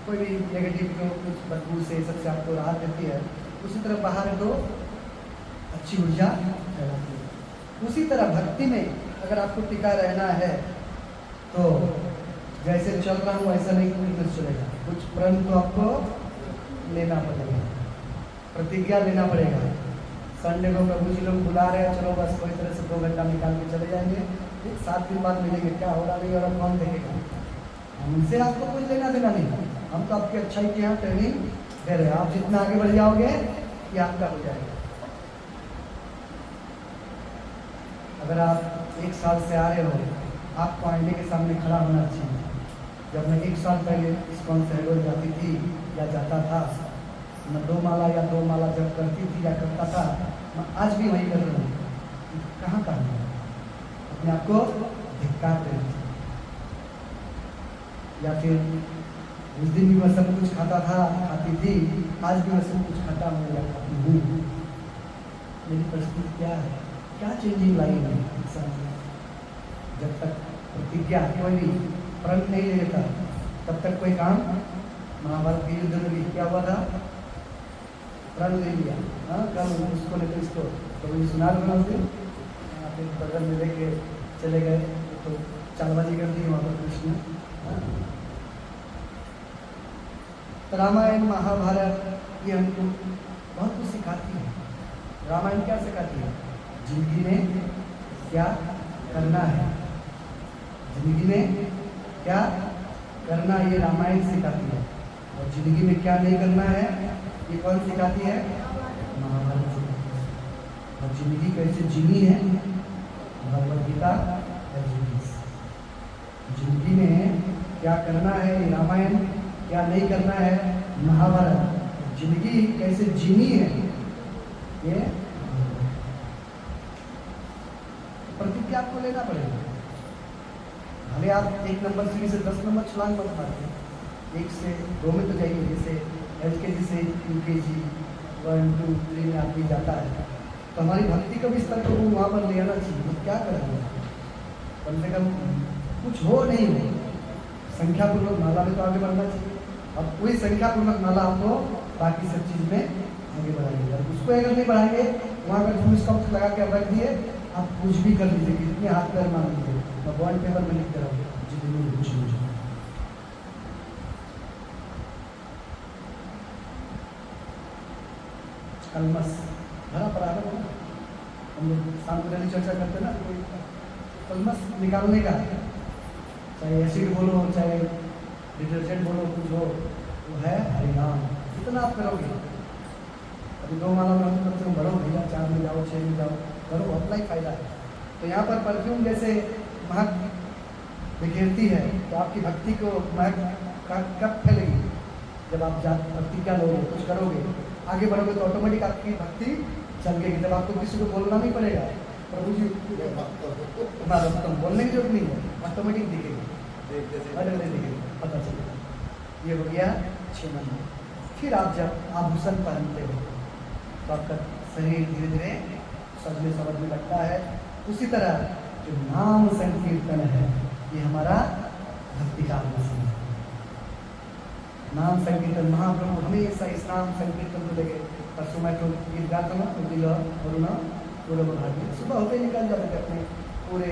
कोई भी नेगेटिव जो कुछ बदबू से सबसे आपको राहत देती है, उसी तरह बाहर तो अच्छी ऊर्जा फैलाती है। उसी तरह भक्ति में अगर आपको टिका रहना है तो जैसे चल रहा हूँ ऐसा नहीं कुछ चलेगा, कुछ प्रण तो आपको लेना पड़ेगा, प्रतिज्ञा लेना पड़ेगा। संडे को प्रभु जी लोग बुला रहे हैं, चलो बस कोई तरह से 2 घंटा निकाल के चले जाएंगे, 7 दिन बाद मिलेंगे, क्या हो रहा नहीं हो रहा कौन देखेगा? हमसे आपको कुछ लेना देना नहीं, हम तो आपकी अच्छाई के यहाँ ट्रेनिंग दे रहे हैं। आप जितना आगे बढ़ जाओगे ये आपका हो जाएगा। अगर आप 1 साल से आ रहे हो, आपको आईने के सामने खड़ा होना चाहिए। जब मैं 1 साल पहले इस्कॉन से हैदराबाद जाती थी या जाता था, मैं 2 माला या 2 माला जब करती थी या करता था, मैं आज भी वही कर रहा हूँ। कहाँ अपने आप को धिक्कार देना चाहिए। या फिर उस दिन भी मैं सब कुछ खाता था, खाती थी, आज भी मैं सब कुछ खाता हूँ या खाती हूँ। मेरी परिस्थिति क्या है? क्या चेंजिंग लाई है इंसान में? जब तक प्रतिज्ञा, कोई भी प्रण नहीं लेता, तब तक कोई काम। महाभारत के युद्ध में भी क्या हुआ था? प्रण ले लिया, हाँ कल उसको नहीं तो इसको, तो सुना दो ना फिर बगल में लेके चले गए, तो चालबाजी कर दी वहाँ पर कृष्ण। रामायण महाभारत ये हमको बहुत कुछ सिखाती है। रामायण क्या सिखाती है? जिंदगी में क्या करना है, जिंदगी में क्या करना, ये रामायण सिखाती है। और जिंदगी में क्या नहीं करना है ये कौन सिखाती है? महाभारत सिखाती है। और जिंदगी कैसे जीनी है? भगवद गीता एजुकेस। जिंदगी में क्या करना है? ये रामायण। क्या नहीं करना है? महाभारत। जिंदगी कैसे जीनी है? ये प्रतिज्ञा आपको लेना पड़ेगा। भले आप 1 नंबर सीढ़ी से 10 नंबर छलांग मत मारते, 1 से 2 में तो जाइए। जैसे LKG से UKG 1 2 3 में आदमी जाता है, तो हमारी भक्ति का भी स्तर को वहाँ पर ले आना चाहिए। तो क्या करेंगे? कम से कम कुछ हो नहीं हो, संख्यापूर्वक माला में तो आगे बढ़ना चाहिए। अब कोई संख्यापूर्वक माला आपको बाकी सब चीज़ में आगे बढ़ाएंगे। अब उसको अगर नहीं बढ़ाएंगे, वहाँ पर फुल स्टॉप लगा के रख दिए, आप कुछ भी कर लीजिए, कितने हाथ पैर मार लीजिए, मैं बॉन्ड पेपर में लिख कर जिंदगी में कुछ नहीं हो। कलमस भरा पड़ा है ना, हम लोग शाम को चर्चा करते हैं ना, कोई कलमस निकालने का, चाहे एसिड बोलो चाहे डिटर्जेंट बोलो, कुछ हो, वो है हरिनाम। कितना आप करोगे? अभी 2 माला में कम से कम भरो भैया, 4 में जाओ 6 में जाओ, करो, अपना ही फायदा है। तो यहाँ पर परफ्यूम जैसे महक बिखेरती है, तो आपकी भक्ति को महक कब फैलेगी? जब आप प्रतिज्ञा लोगे, कुछ करोगे, आगे बढ़ोगे, तो ऑटोमेटिक आपकी भक्ति चमकेगी। जब आपको किसी को बोलना नहीं पड़ेगा, प्रभु जी बोलने की जरूरत नहीं है, ऑटोमेटिक दिखेगी, पता चलेगा। ये हो गया 6 नंबर। फिर आप जब आभूषण पहनते हो, तो आपका शरीर धीरे धीरे सजने समझने लगता है। उसी तरह जो नाम संकीर्तन है, ये हमारा भक्ति का आभूषण है। नाम संकीर्तन, महाप्रभु हमेशा इस नाम संकीर्तन को लेके, परसों मैं तो गीत गाता हूँ, पूरे भागी सुबह होते ही निकल जाते थे अपने पूरे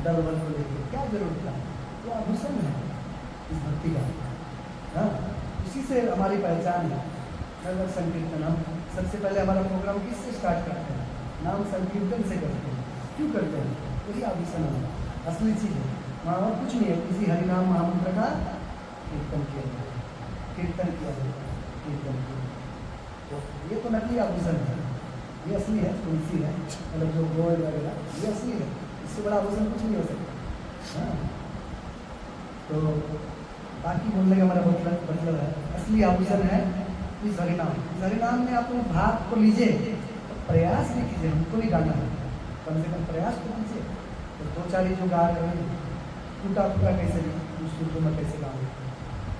दल बल को लेकर। क्या जरूरत था? वो आभूषण है इस भक्ति का। हाँ, उसी से हमारी पहचान है। नगर संकीर्तन, हम सबसे पहले हमारा प्रोग्राम किससे स्टार्ट करते हैं? नाम संकीर्तन से करते हैं। क्यों करते हैं? वही आभूषण है, असली चीज़ है। वहाँ और कुछ नहीं है, किसी हरिनाम महामंत्र का कीर्तन किया जाए, कीर्तन किया जाए, कीर्तन किया। तो ये तो नकली आभूषण है, ये असली है, तुलसी है, मतलब जो गोल्ड वगैरह, ये असली है। इससे बड़ा आभूषण कुछ नहीं हो सकता। हाँ, तो बाकी बोलने का हमारा मतलब है, असली आभूषण है इस हरिनाम। इस हरिनाम में आप लोग भाग को लीजिए, तो प्रयास भी कीजिए, हमको नहीं गाना है, कम से कम प्रयास तो कीजिए। तो 2-4 जो गा रहे हैं, टूटा फूटा कैसे भी उस सुर को मैं कैसे गाऊँ?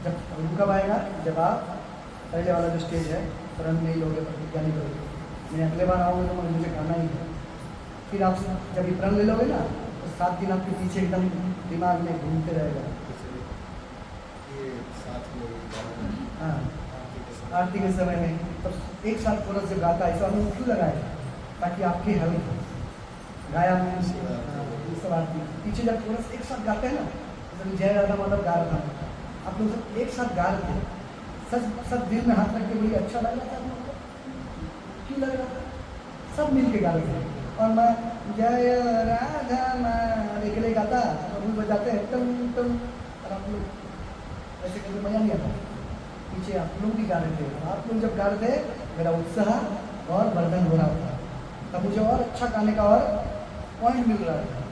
जब कब आएगा? जब आप पहले वाला जो स्टेज है, प्रण नहीं लोगे, प्रतिज्ञा नहीं करोगे, मैं अगले बार आऊँगा तो मुझे गाना ही है। फिर आप जब ये प्रण ले लोगे ना, तो 7 दिन आपके पीछे एकदम दिमाग में घूमते रहेगा। हाँ, आरती के समय में तब एक साथ कोरस जब गाता है, इस हमने क्यों लगाया? ताकि आपके हल गाया में ये सब आरती पीछे जब कोरस एक साथ गाते हैं ना, जैसे जय राधा माधव गा रहा था, आप लोग सब एक साथ गा रहे थे, सब दिल में हाथ रख के बड़ी अच्छा लग रहा था। आप लोग क्यों लग रहा था? सब मिल के गा रहे थे। और मैं जय राधा माधव अकेले गाता, और वो बजाते हैं टम टम, और आप लोग ऐसे करके मजा नहीं आता। पीछे आप लोग भी गा रहे थे, आप लोग जब गा रहे थे, मेरा उत्साह और वर्धन हो रहा था, तब मुझे और अच्छा गाने का और पॉइंट मिल रहा था।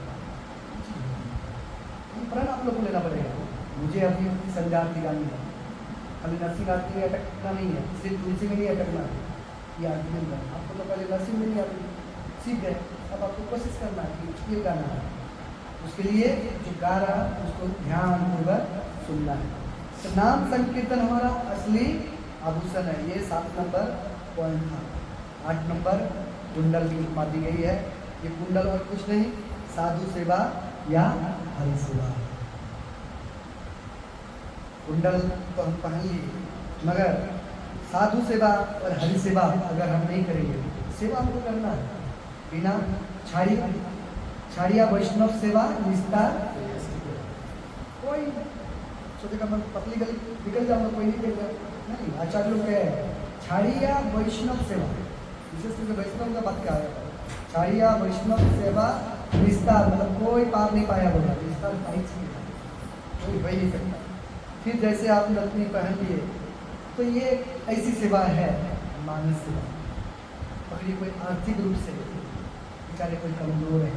प्रण आप लोग को लेना पड़ेगा। मुझे अभी संध्या आरती गानी है, अभी नरसिंह आरती में अटकना नहीं है, सिर्फ तुलसी में नहीं अटकना है, ये आरती मिल रहा है आपको। तो पहले नरसिंह में नहीं आती, सीख गए, अब आपको कोशिश करना है कि ये गाना है। उसके लिए जो गा रहा है उसको ध्यानपूर्वक सुनना है। तो नाम संकीर्तन हमारा असली आभूषण है। ये 7 नंबर पॉइंट था। 8 नंबर कुंडल की उपमा दी गई है। ये कुंडल और कुछ नहीं, साधु सेवा या हरि सेवा। कुंडल तो हम पहन लिए, मगर साधु सेवा और हरि सेवा अगर हम नहीं करेंगे, सेवा हमको करना है बिना छाड़िया वैष्णव सेवा निस्तार कोई सोचेगा मैं पतली गली निकल जाऊंगा, कोई नहीं देगा। नहीं, आचार्य लोग कहे छाड़िया वैष्णव सेवा, विशेष रूप से वैष्णव का बात क्या है? छाड़िया वैष्णव सेवा निस्तार, मतलब कोई पार नहीं पाया होगा, निस्तार कोई हो ही नहीं सकता। फिर जैसे आप नथनी पहन लिए, तो ये ऐसी सेवा है मानस सेवा। पकड़िए कोई आर्थिक रूप से बेचारे कोई कमजोर है,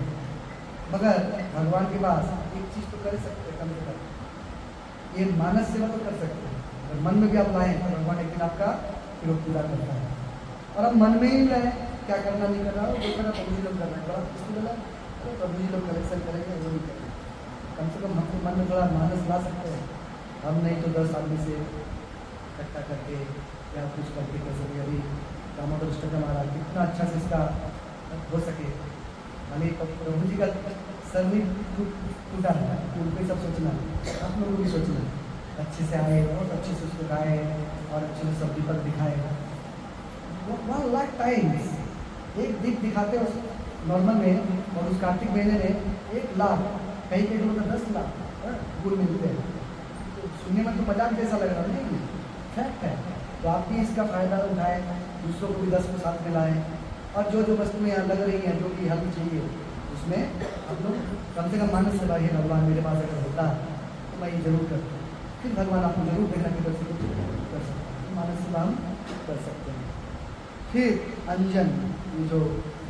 मगर भगवान के पास एक चीज़ तो कर सकते हैं, कम से कम ये मानस सेवा तो कर सकते हैं। अगर मन में भी आप लाएं तो भगवान एक दिन आपका फिर पूरा करता है। और अब मन में ही लाए, क्या करना नहीं कर रहा हो, जो करना प्रभु जी लोग कर रहे हैं, बड़ा किसको बोला, अरे प्रभु जी लोग कलेक्शन करेंगे, वो नहीं करेंगे। कम से कम हम मन में थोड़ा मानस ला सकते हैं, हम नहीं तो 10 आदमी से इकट्ठा करके या कुछ करके कर सके। अभी दामोदर अष्टकम आ रहा है, कितना अच्छा से इसका हो सके। मानी प्रभु जी का सर नहीं टूटा है, उन पर सब सोचना, आप लोगों को भी सोचना, अच्छे से आए, बहुत अच्छे से उसको गाए और अच्छे से सब दीपक दिखाए। 1 लाख टाइम्स एक दीप दिखाते हैं उस नॉर्मल में, और उस कार्तिक महीने में 1 लाख, कहीं कहीं तो 10 लाख गुड़ मिलते हैं। तो सुनने में तो मजाक जैसा लग रहा है, नहीं फैक्ट है। तो आप भी इसका फ़ायदा उठाएं, दूसरों को भी 10 को साथ मिलाएं, और जो जो वस्तुएं यहाँ लग रही हैं, जो भी हेल्प चाहिए उसमें आप लोग कम से कम मानस सेवा, ये भगवान मेरे पास अगर होता है तो मैं ये जरूर करता हूँ, फिर भगवान आपको जरूर देखना की तरफ से कुछ कर सकते हैं। मानस सेवा हम कर सकते हैं। फिर अंजन, ये जो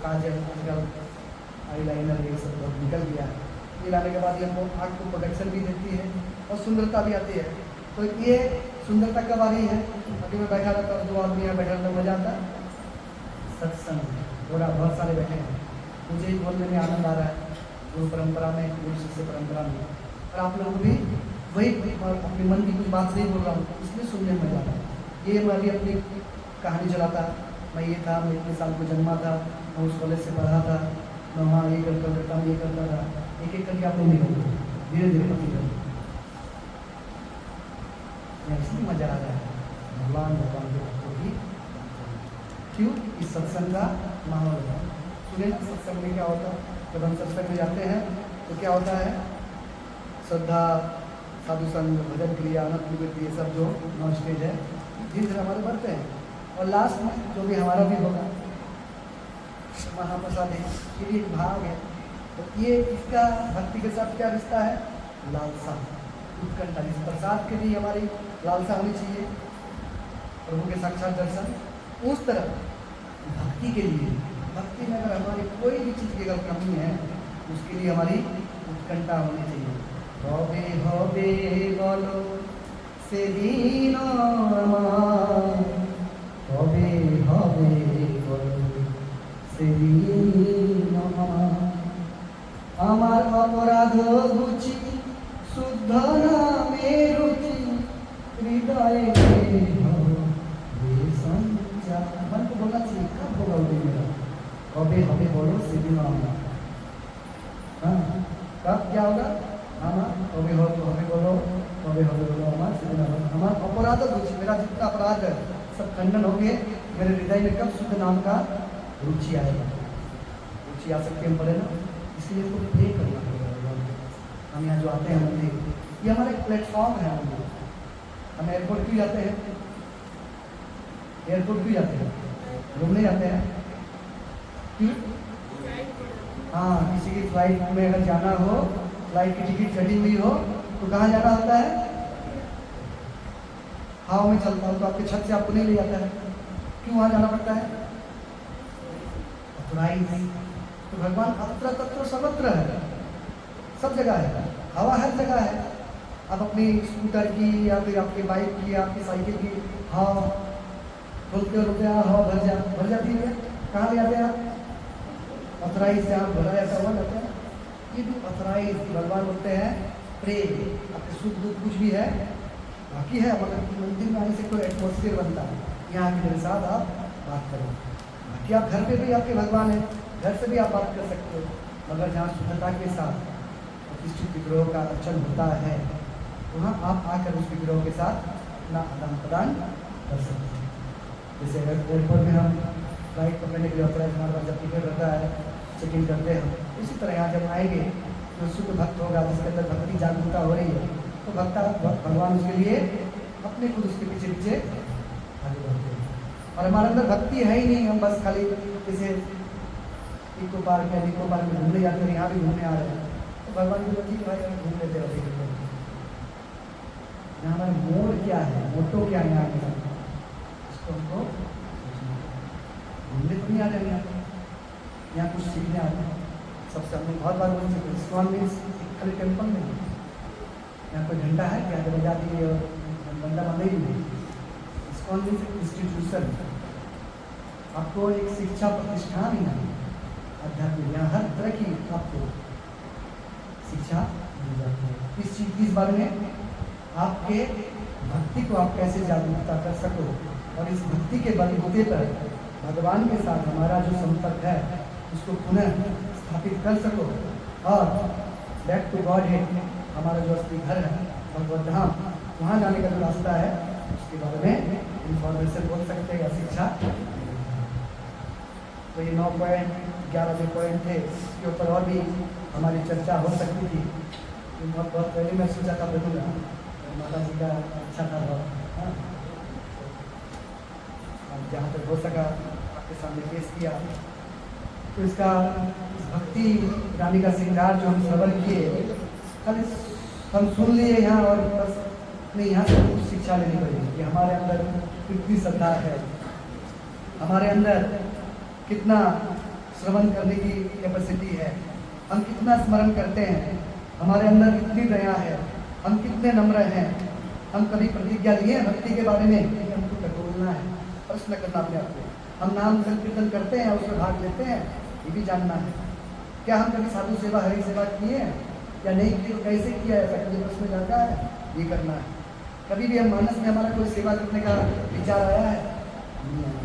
काजल आजकल आई लाइनर ये सब बहुत निकल गया है, ये लाने के बाद ये हमको आँख को प्रोटेक्शन भी देती है और सुंदरता भी आती है। तो ये सुंदरता कब आ रही है, अभी मैं बैठा रहता हूँ, 2 आदमी यहाँ बैठा रहता, मजा आता है। सत्संग थोड़ा बहुत सारे बैठे हैं, मुझे ही बोलने में आनंद आ रहा है, गुरु परंपरा में, गुरु शिष्य परंपरा में, और आप लोगों को भी वही अपने मन की कुछ बात नहीं बोल रहा हूँ, इसलिए सुनने में मजा आता है। ये मैं भी अपनी कहानी चलाता, मैं ये था, मैं इतने साल को जन्मा था, मैं उस कॉलेज से पढ़ा था, मैं वहाँ ये करता था, ये करता था, एक एक करके आप लोग निकलते धीरे धीरे पति कर, इसलिए मजा आ रहा है। भगवान के भक्तों की क्यों इस सत्संग का माहौल है। सुने ना सत्संग में क्या होता है, जब हम सत्संग में जाते हैं तो क्या होता है, श्रद्धा, साधु संग, भजन क्रिया, अनंत निवृत्ति, ये सब जो 9 स्टेज है धीरे धीरे हमारे बढ़ते हैं, और लास्ट में जो भी हमारा भी होगा महाप्रसाद है, ये भी एक भाग है। तो ये इसका भक्ति के साथ क्या रिश्ता है, लालसा, उत्कंठा। इस प्रसाद के लिए हमारी लालसा होनी चाहिए, प्रभु के साक्षात दर्शन। उस तरह भक्ति के लिए, भक्ति में अगर हमारी कोई भी चीज़ की अगर कमी है, उसके लिए हमारी उत्कंठा होनी चाहिए। हबे हबे बोलो सेदिन हबे हबे बोलो सेदिन আমার অপরাধ বুঝি শুদ্ধ নামে রুচি হৃদয়ে मन को बोलना चाहिए, कब होगा वो दिन मेरा, कबे हमें बोलो सीधी मामला, हाँ कब क्या होगा, हाँ कबे हो तो हमें बोलो, कबे हमें बोलो हमारा सीधी मामला। हमारा अपराध रुचि, मेरा जितना अपराध है सब खंडन हो गए, मेरे हृदय में कब शुद्ध नाम का रुचि आएगा। रुचि आ सकती है हम पढ़े ना, इसलिए हमको प्रे करना पड़ेगा। हम यहाँ जो आते हैं मंदिर, ये हमारा एक प्लेटफॉर्म है। हम एयरपोर्ट क्यों जाते हैं, एयरपोर्ट क्यों जाते हैं, घूमने जाते हैं क्यों, हाँ किसी की फ्लाइट में अगर जाना हो, फ्लाइट की टिकट कटी हुई हो तो कहाँ जाना होता है, हवा में चलता हो तो आपके छत से आपको नहीं ले जाता है, क्यों वहाँ जाना पड़ता है, ऑथराइज। तो भगवान अत्र तत्र सर्वत्र है, सब जगह है, हवा हर जगह है। आप अपनी स्कूटर की या फिर आपकी बाइक की या आपकी साइकिल की हवा बोलते रुपये हवा भर जाती है, कहाँ ले जाते हैं आप, ऑथराइज से आप भरा जाता हुआ जाते हैं। ये भी ऑथराइज, भगवान बोलते हैं प्रे, आपके सुख दुख कुछ भी है बाकी है, मगर मंदिर में आने से कोई एटमोसफियर बनता है, यहाँ के मेरे साथ आप बात करो। बाकी आप घर पे भी आपके भगवान है, घर से भी आप बात कर सकते हो, मगर जहाँ शुद्धता के साथ प्रतिष्ठित विग्रहों का अर्चन होता है, वहाँ आप आकर उस विग्रहों के साथ अपना आदान प्रदान कर सकते हैं। जैसे एयरपोर्ट में हम फ्लाइट पकड़ने के लिए ऑथराइज, हमारे पास जब टिकट रहता है, चेक इन करते हैं, इसी तरह यहाँ जब आएंगे जो शुद्ध भक्त होगा, जिसके अंदर भक्ति जागरूकता हो रही है, तो भगवान उसके लिए अपने खुद उसके पीछे पीछे आगे बढ़ते हैं। और हमारे अंदर भक्ति है ही नहीं, हम बस खाली जैसे इको पार्क में घूमने जाते हैं, यहाँ भी घूमने आ रहे हैं, तो भगवान की बच्ची भाई हम घूम लेते रहते हैं। यहाँ हमारा मोड क्या है, मोटो क्या है यहाँ के, इसको हमको घूमने तो नहीं आ रहे हैं, यहाँ कुछ सीखने आते हैं। सबसे हमने बहुत बार बोल चुके इस्कॉन मीन्स खाली टेम्पल नहीं, यहाँ कोई घंटा है क्या जो बजा दिए और बंदा बंदे ही नहीं। इस्कॉन मीन्स इंस्टीट्यूशन, आपको एक शिक्षा प्रतिष्ठान ही है आध्यात्मिक, यहाँ हर तरह की आपको शिक्षा दी जाती है। इस चीज़ इस बारे में आपके भक्ति को आप कैसे जागरूकता कर सको और इस भक्ति के बलबूते पर भगवान के साथ हमारा जो संपर्क है उसको पुनः स्थापित कर सको और बैक टू गॉड है हमारा जो असली घर है भगवत धाम, वहाँ जाने का जो रास्ता है उसके बारे में इंफॉर्मेशन बोल सकते हैं या शिक्षा। तो ये 9 पॉइंट 11 जो पॉइंट थे इसके ऊपर और भी हमारी चर्चा हो सकती थी। बहुत पहले मैं सोचा था बोलूँगा, माता जी का अच्छा था हाँ, जहाँ तक हो सका आपके सामने पेश किया। तो इसका भक्ति रानी का श्रृंगार जो हम श्रवण किए, खाली हम सुन लिए यहाँ और बस नहीं, यहाँ से कुछ शिक्षा लेनी पड़ेगी कि हमारे अंदर कितनी श्रद्धा है, हमारे अंदर कितना श्रवण करने की कैपेसिटी है, हम कितना स्मरण करते हैं, हमारे अंदर कितनी दया है, हम कितने नम्र हैं, हम कभी प्रतिज्ञा लिए हैं भक्ति के बारे में कि हमको टटोलना है, प्रश्न करना अपने आप को। हम नाम संकीर्तन करते हैं उसमें भाग लेते हैं, ये भी जानना है। क्या हम कभी साधु सेवा हरि सेवा किए हैं या नहीं किए, तो कैसे किया है, ऐसा कभी प्रश्न जाता है, ये करना है। कभी भी हम मानस में हमारा कोई सेवा करने का विचार आया है, नहीं आया।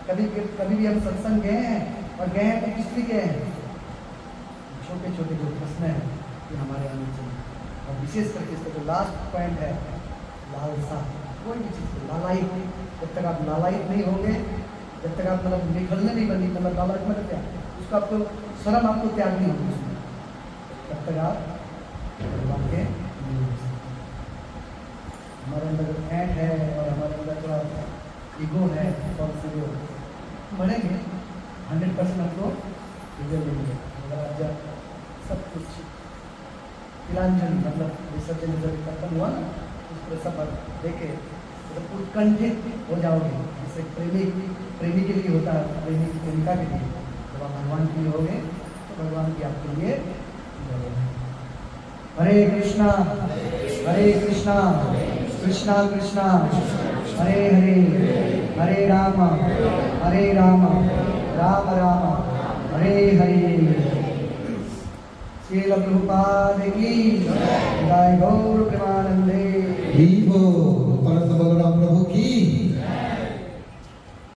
कभी भी हम सत्संग गए हैं और गए हैं तो किस लिए गए हैं, छोटे छोटे जो प्रश्न हैं ये हमारे आने चाहिए। और विशेष करके इसका जो लास्ट पॉइंट है लालसा, कोई भी चीज़ को लालायित, जब तक आप लालायित नहीं होंगे, जब तक आप मतलब निखरने नहीं बनी, मतलब लालायित मतलब क्या, उसको आपको शर्म आपको त्याग नहीं होगी उसमें, तब तक आप भगवान के नहीं हो सकते। हमारे अंदर ऐट है और हमारे अंदर थोड़ा ईगो है और से वो बढ़ेंगे 100% आपको रिजल्ट मिलेंगे। अगर आप जब सब कुछ तिलांजलि मतलब विसर्जन जब खत्म हुआ ना, उस पर सब देखे तो उत्कंठित हो जाओगे, जैसे प्रेमी के लिए होता है, प्रेमिका के लिए। जब आप भगवान के लिए होगे तो भगवान की आपके लिए जय है। हरे कृष्णा कृष्णा कृष्णा हरे हरे, हरे राम राम राम हरे हरे। श्रील प्रभुपाद की जय, गौर प्रेमानंदे। परम बलराम प्रभु की